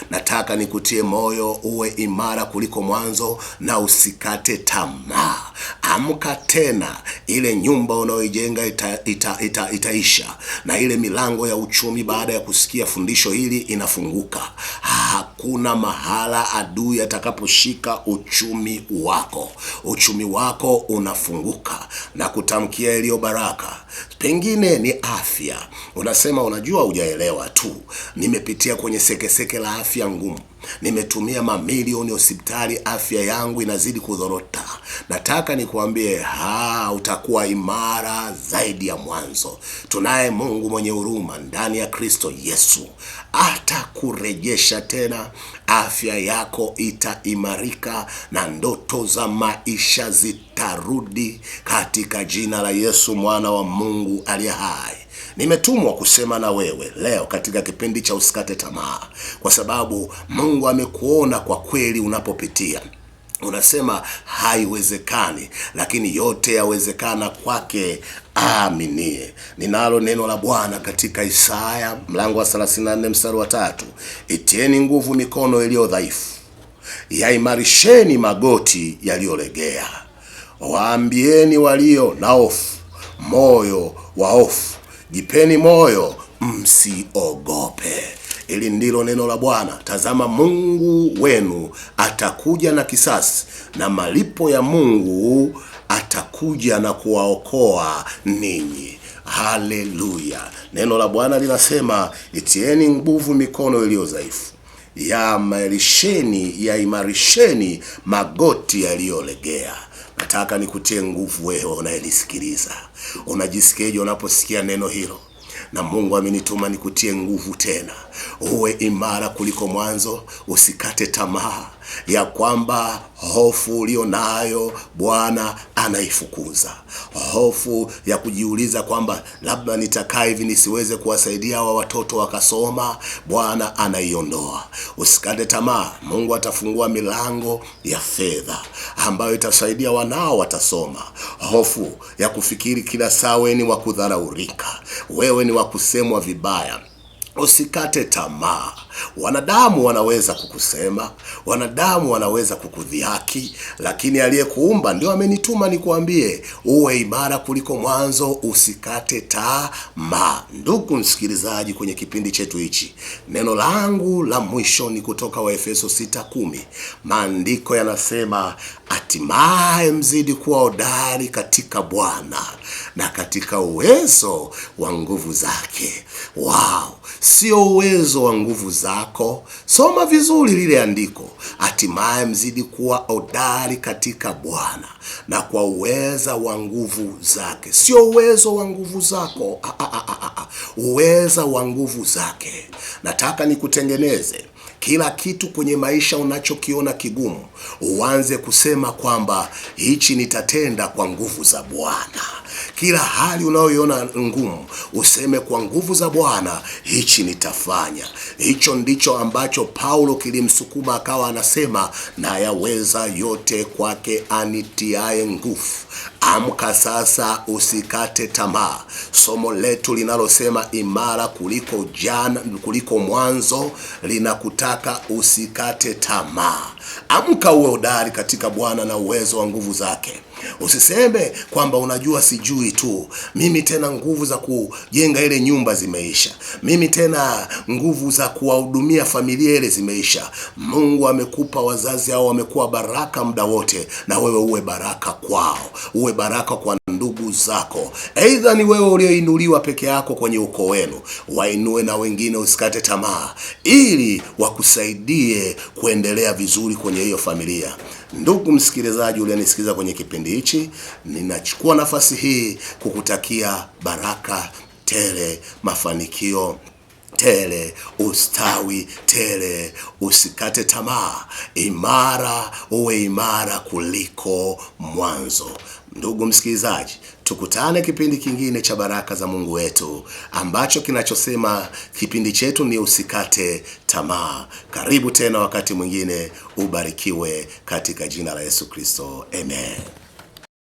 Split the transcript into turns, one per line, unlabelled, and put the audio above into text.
nataka nikutie moyo uwe imara kuliko mwanzo na usikate tamaa. Amka tena, ile nyumba unayoijenga itaisha, na ile milango ya uchumi baada ya kusikia fundisho hili inafunguka. Hakuna mahala adui atakaposhika uchumi wako. Uchumi wako unafunguka na kutamkia iliyo baraka. Pengine ni afya. Unasema unajua, hujaelewa tu. Nimepitia kwenye sekeseke la afya ngumu. Nimetumia mamilioni hospitali, afya yangu inazidi kudhorota. Nataka nikuambie, utakuwa imara zaidi ya mwanzo. Tunaye Mungu mwenye huruma ndani ya Kristo Yesu. Atakurejesha tena, afya yako itaimarika na ndoto za maisha zitarudi katika jina la Yesu, mwana wa Mungu aliye hai. Nimetumwa kusema na wewe leo katika kipindi cha usikate tamaa, kwa sababu Mungu amekuona kwa kweli unapopitia. Unasema haiwezekani, lakini yote yawezekana kwake aaminie. Ninalo neno la Bwana katika Isaya mlango wa 34 mstari wa 3. Itieni nguvu mikono iliyo dhaifu, yaimarisheni magoti yaliyolegea. Waambieni walio na hofu, moyo wa hofu, jipeni moyo, msiogope. Ili ndilo neno la Bwana. Tazama, Mungu wenu atakuja na kisasi, na malipo ya Mungu atakuja na kuwaokoa ninyi. Haleluya! Neno la Bwana linasema, itieni nguvu mikono iliyo dhaifu, yaimarisheni magoti yaliyolegea. Nataka nikutie nguvu wewe unayenisikiliza. Unajisikiaje unaposikia neno hilo? Na Mungu amenituma nikutie nguvu tena. Uwe imara kuliko mwanzo, usikate tamaa ya kwamba hofu ulio nayo Bwana anaifukuza. Hofu ya kujiuliza kwamba labda nitakaa hivi nisiweze kuwasaidia hawa watoto wakasoma, Bwana anaiondoa. Usikate tamaa. Mungu atafungua milango ya fedha ambayo itasaidia wanao watasoma. Hofu ya kufikiri kila saa wewe ni wa kudharaulika, wewe ni wa kusemwa vibaya, usikate tamaa. Wanadamu wanaweza kukusema, wanadamu wanaweza kukudhihaki, lakini aliyekuumba ndio amenituma nikuambie uwe imara kuliko mwanzo, usikate tamaa. Ndugu msikilizaji, kwenye kipindi chetu hichi, neno langu la mwisho ni kutoka Waefeso 6:10. Maandiko yanasema, hatimaye mzidi kuwa hodari katika Bwana na katika uwezo wa nguvu zake. Wow! Sio uwezo wa nguvu zako. Soma vizuri lile andiko. Hatimaye mzidi kuwa hodari katika Bwana na kwa uweza wa nguvu zake. Sio uwezo wa nguvu zako. Uweza wa nguvu zake. Nataka nikutengeneze kila kitu kwenye maisha unachokiona kigumu, uanze kusema kwamba hichi nitatenda kwa nguvu za Bwana. Kila hali unayoiona ngumu, useme kwa nguvu za Bwana hichi nitafanya. Hicho ndicho ambacho Paulo kilimsukuma akawa anasema, na yaweza yote kwake anitiaye nguvu. Amka sasa, usikate tamaa. Somo letu linalosema imara kuliko mwanzo linakutaka usikate tamaa. Amka uwe hodari katika Bwana na uwezo wa nguvu zake. Usiseme kwamba unajua sijui tu. Mimi tena nguvu za kujenga ile nyumba zimeisha. Mimi tena nguvu za kuwahudumia familia ile zimeisha. Mungu amekupa wazazi hao, wamekuwa baraka muda wote, na wewe uwe baraka kwao. Uwe baraka kwa ndugu zako. Aidha ni wewe ulioinuliwa peke yako kwenye ukoo wenu, wainue na wengine, usikate tamaa, ili wakusaidie kuendelea vizuri kwenye hiyo familia. Ndugu msikilizaji uliyenisikiza kwenye kipindi hichi, ninachukua nafasi hii kukutakia baraka tele, mafanikio tele, ustawi tele. Usikate tamaa. Uwe imara kuliko mwanzo. Ndugu msikilizaji, tukutane kipindi kingine cha baraka za Mungu wetu, ambacho kinachosema kipindi chetu ni usikate tamaa. Karibu tena wakati mwingine. Ubarikiwe katika jina la Yesu Kristo. Amen.